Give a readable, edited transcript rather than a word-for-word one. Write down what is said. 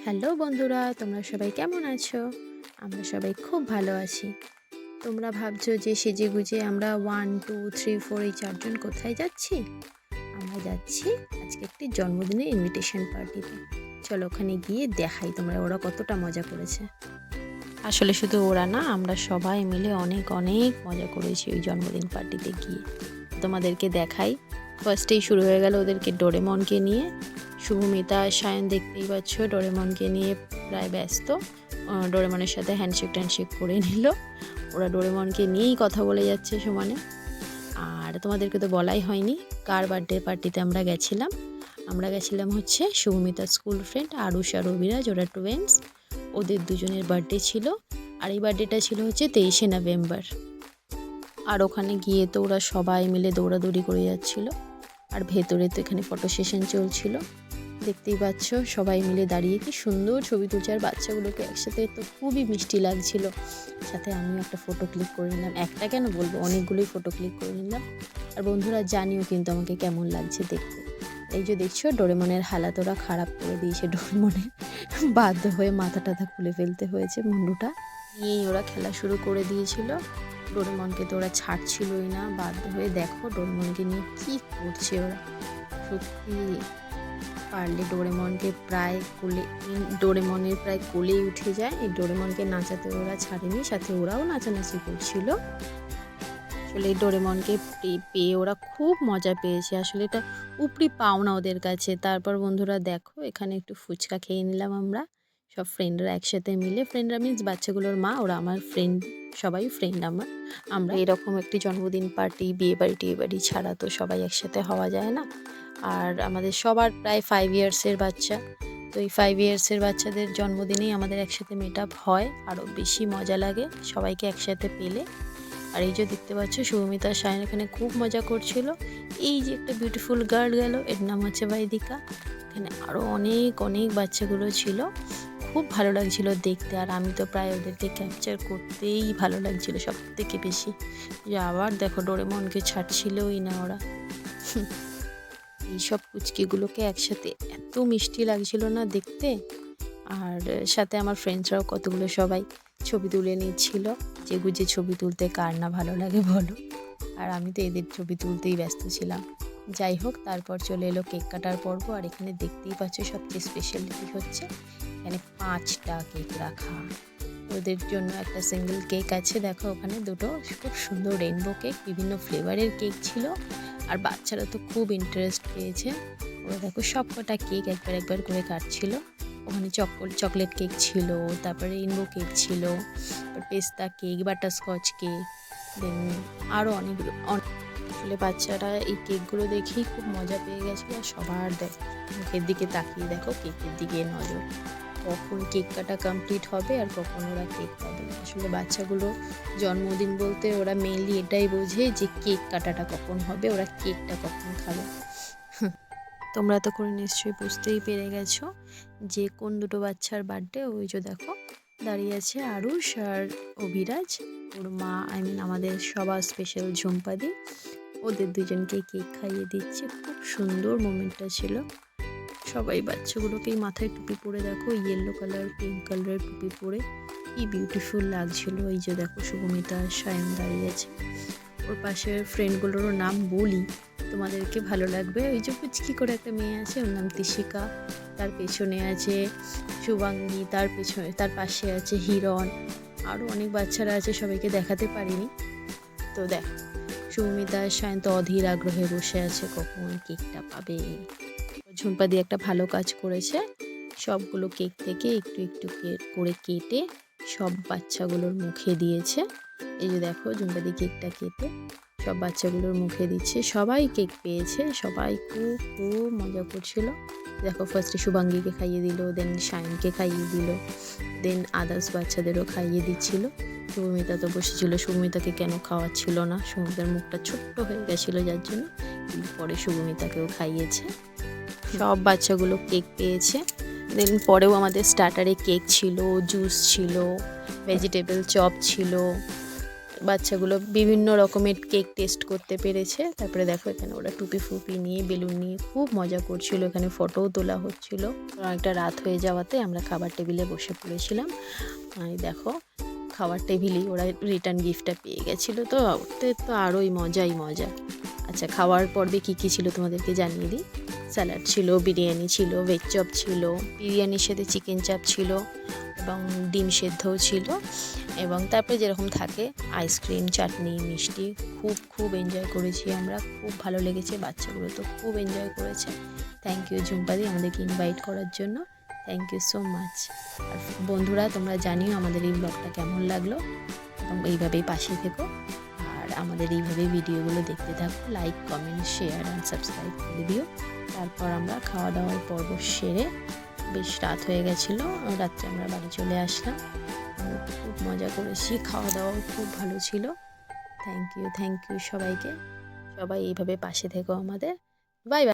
Hello বন্ধুরা, তোমরা সবাই কেমন আছো? আমরা সবাই খুব ভালো আছি। তোমরা ভাবছো যে সেজেগুজে আমরা 1, 2, 3, 4 এই 4 জন কোথায় যাচ্ছি? আমরা যাচ্ছি আজকে একটি জন্মদিনের ইনভিটেশন পার্টিতে। চলো ওখানে গিয়ে দেখাই তোমরা ওরা কতটা মজা করেছে। আসলে শুধু ওরা না, আমরা সবাই মিলে অনেক অনেক মজা করেছি ওই জন্মদিন পার্টিতে গিয়ে। তোমাদেরকে দেখাই। ফার্স্টেই শুরু হয়ে গেল ওদেরকে ডোরেমনকে নিয়ে। শুভমিতা আর সায়ন দেখতেই পাচ্ছ ডোরেমনকে নিয়ে প্রায় ব্যস্ত। ডোরেমনের সাথে হ্যান্ডশেক করে নিল। ওরা ডোরেমনকে নিয়েই কথা বলে যাচ্ছে সমানে। আর তোমাদেরকে তো বলাই হয়নি কার বার্থডে পার্টিতে আমরা গেছিলাম। আমরা গেছিলাম হচ্ছে শুভমিতার স্কুল ফ্রেন্ড আরুষ আর অভিরাজ, ওরা টুয়েন্স। ওদের দুজনের বার্থডে ছিল। আর এই বার্থডেটা ছিল হচ্ছে 23শে নভেম্বর। আর ওখানে গিয়ে তো ওরা সবাই মিলে দৌড়াদৌড়ি করে যাচ্ছিল। আর ভেতরে তো এখানে ফটো সেশন চলছিল, দেখতেই পাচ্ছ সবাই মিলে দাঁড়িয়ে কি সুন্দর ছবি তুলছে। আর বাচ্চাগুলোকে একসাথে তো খুবই মিষ্টি লাগছিল। সাথে আমিও একটা ফটো ক্লিক করে নিলাম, একটা কেন বলবো, অনেকগুলোই ফটো ক্লিক করে নিলাম। আর বন্ধুরা জানিও কিন্তু আমাকে কেমন লাগছে দেখতে। এই যে দেখছো ডোরেমনের হালাত ওরা খারাপ করে দিয়েছে। ডোরেমনের বাধ্য হয়ে মাথা টাথা খুলে ফেলতে হয়েছে, মুন্ডুটা নিয়েই ওরা খেলা শুরু করে দিয়েছিল। ডোরেমনকে তো ওরা ছাড়ছিলই না, বাধ্য হয়ে দেখো ডোরেমনকে নিয়ে কি করছে ওরা। সত্যি পারলে ডোরেমনের প্রায় কোলেই উঠে যায়। এই ডোরেমনকে নাচাতে ওরা ছাড়েনি, সাথে ওরাও নাচানাচি করছিল। আসলে এই ডোরেমনকে পেয়ে ওরা খুব মজা পেয়েছে। আসলে এটা উপরি পাওনা ওদের কাছে। তারপর বন্ধুরা দেখো এখানে একটু ফুচকা খেয়ে নিলাম আমরা সব ফ্রেন্ডরা একসাথে মিলে। ফ্রেন্ডরা মিন্স বাচ্চাগুলোর মা, ওরা আমার ফ্রেন্ড, সবাই ফ্রেন্ড আমার। আমরা এরকম একটি জন্মদিন পার্টি, বিয়ে বাড়ি টিয়ে বাড়ি ছাড়া তো সবাই একসাথে হওয়া যায় না। আর আমাদের সবার প্রায় 5 ইয়ার্সের বাচ্চা। তো এই 5 ইয়ার্সের বাচ্চাদের জন্মদিনেই আমাদের একসাথে মিট আপ হয়, আরও বেশি মজা লাগে সবাইকে একসাথে পেলে। আর এই যে দেখতে পাচ্ছ শুভমিতা আর সায়ন এখানে খুব মজা করছিল। এই যে একটা বিউটিফুল গার্ল গেল, এর নাম হচ্ছে বাইদিকা। এখানে আরও অনেক অনেক বাচ্চাগুলো ছিল, খুব ভালো লাগছিল দেখতে। আর আমি তো প্রায় ওদেরকে ক্যাপচার করতেই ভালো লাগছিল সব থেকে বেশি। যে আবার দেখো ডোরেমনকে ছাড়ছিলই না ওরা। এইসব পুচকিগুলোকে একসাথে এত মিষ্টি লাগছিল না দেখতে। আর সাথে আমার ফ্রেন্ডসরাও কতগুলো সবাই ছবি তুলে নিচ্ছিল। যে গুজে ছবি তুলতে কার না ভালো লাগে বলো। আর আমি তো এদের ছবি তুলতেই ব্যস্ত ছিলাম। যাই হোক, তারপর চলে এলো কেক কাটার পর্ব। আর এখানে দেখতেই পাচ্ছ সবচেয়ে স্পেশালিটি হচ্ছে এখানে 5টা কেক রাখা। ওদের জন্য একটা সিঙ্গেল কেক আছে, দেখো ওখানে দুটো খুব সুন্দর রেইনবো কেক, বিভিন্ন ফ্লেভারের কেক ছিল। আর বাচ্চারা তো খুব ইন্টারেস্ট পেয়েছে। ওরা দেখো সব কটা কেক একবার করে কাটছিল। ওখানে চকলেট কেক ছিল, তারপরে রেইনবো কেক ছিল, পেস্তা কেক, বাটারস্কচ কেক, দেন আরও অনেকগুলো। আসলে বাচ্চারা এই কেকগুলো দেখেই খুব মজা পেয়ে গেছিলো। আর সবার মুখের দিকে তাকিয়ে দেখো কেকের দিকে নজর, কখন কেক কাটা কমপ্লিট হবে আর কখন ওরা কেক পাবে। আসলে বাচ্চাগুলো জন্মদিন বলতে ওরা মেনলি এটাই বোঝে যে কেক কাটাটা কখন হবে, ওরা কেকটা কখন খাবে। তোমরা তো করে নিশ্চয়ই বুঝতেই পেরে গেছো যে কোন দুটো বাচ্চার বার্থডে। ওই যে দেখো দাঁড়িয়ে আছে আরুষ আর অভিরাজ, ওর মা, আমাদের সবার স্পেশাল ঝুম্পাদি। ওদের দুজনকে কেক খাইয়ে দিচ্ছে, খুব সুন্দর মোমেন্টটা ছিল। সবাই বাচ্চাগুলোকেই মাথায় টুপি পরে দেখো, ইয়েলো কালার পিঙ্ক কালারের টুপি পরে কি বিউটিফুল লাগছিল। এই যে দেখো শুভমিতা আর সায়ন দাঁড়িয়ে আছে। ওর পাশের ফ্রেন্ডগুলোরও নাম বলি, তোমাদেরকে ভালো লাগবে। ওই যে পুচকি করে একটা মেয়ে আছে, ওর নাম তিশিকা, তার পেছনে আছে শুভাঙ্গী, তার পাশে আছে হিরণ, আরও অনেক বাচ্চারা আছে, সবাইকে দেখাতে পারিনি। তো দেখো শুভমিতা আর সায়ন তো অধীর আগ্রহে বসে আছে কখন কেকটা পাবে। ঝুম্পা দিয়ে একটা ভালো কাজ করেছে, সবগুলো কেক থেকে একটু একটু করে কেটে সব বাচ্চাগুলোর মুখে দিয়েছে। এই যে দেখো ঝুম্পা দিয়ে কেকটা কেটে সব বাচ্চাগুলোর মুখে দিচ্ছে। সবাই কেক পেয়েছে, সবাই খুব খুব মজা করছিল। দেখো ফার্স্টে শুভাঙ্গীকে খাইয়ে দিল, দেন সায়নকে খাইয়ে দিল, দেন আদার্স বাচ্চাদেরও খাইয়ে দিচ্ছিল। শুভমিতা তো বসেছিল, শুভমিতাকে কেন খাওয়াচ্ছিল না, শুভমিতার মুখটা ছোট্ট হয়ে গেছিলো যার জন্য। পরে শুভমিতাকেও খাইয়েছে। সব বাচ্চাগুলো কেক পেয়েছে। দেন পরেও আমাদের স্টার্টারে কেক ছিল, জুস ছিল, ভেজিটেবল চপ ছিল, বাচ্চাগুলো বিভিন্ন রকমের কেক টেস্ট করতে পেরেছে। তারপরে দেখো এখানে ওরা টুপি ফুপি নিয়ে বেলুন নিয়ে খুব মজা করছিল, এখানে ফটোও তোলা হচ্ছিল। অনেকটা রাত হয়ে যাওয়াতে আমরা খাবার টেবিলে বসে পড়েছিলাম। এই দেখো খাবার টেবিলেই ওরা রিটার্ন গিফটটা পেয়ে গেছিলো, তো ওতে তো আরোই মজাই মজা। আচ্ছা, খাওয়ার পর্বে কী কী ছিল তোমাদেরকে জানিয়ে দিই। স্যালাড ছিল, বিরিয়ানি ছিল, ভেজ চপ ছিল, বিরিয়ানির সাথে চিকেন চাপ ছিল এবং ডিম সেদ্ধও ছিল, এবং তারপরে যেরকম থাকে আইসক্রিম, চাটনি, মিষ্টি। খুব এনজয় করেছি আমরা, খুব ভালো লেগেছে, বাচ্চাগুলো তো খুব এনজয় করেছে। থ্যাংক ইউ ঝুম্পাদি আমাদেরকে ইনভাইট করার জন্য, থ্যাংক ইউ সো মাচ। আর বন্ধুরা তোমরা জানিও আমাদের এই ব্লগটা কেমন লাগলো, এবং এইভাবেই পাশে থেকো আর আমাদের এইভাবেই ভিডিওগুলো দেখতে থাকো। Like, comment, share and subscribe করে দিও। তারপর আমরা খাওয়া দাওয়ার পর্ব সেরে, বেশ রাত হয়ে গেছিলো, রাত্রে আমরা বাড়ি চলে আসলাম। খুব মজা করেছি, খাওয়া দাওয়াও খুব ভালো ছিল। থ্যাংক ইউ সবাইকে। সবাই এইভাবে পাশে থেকো আমাদের। Bye bye.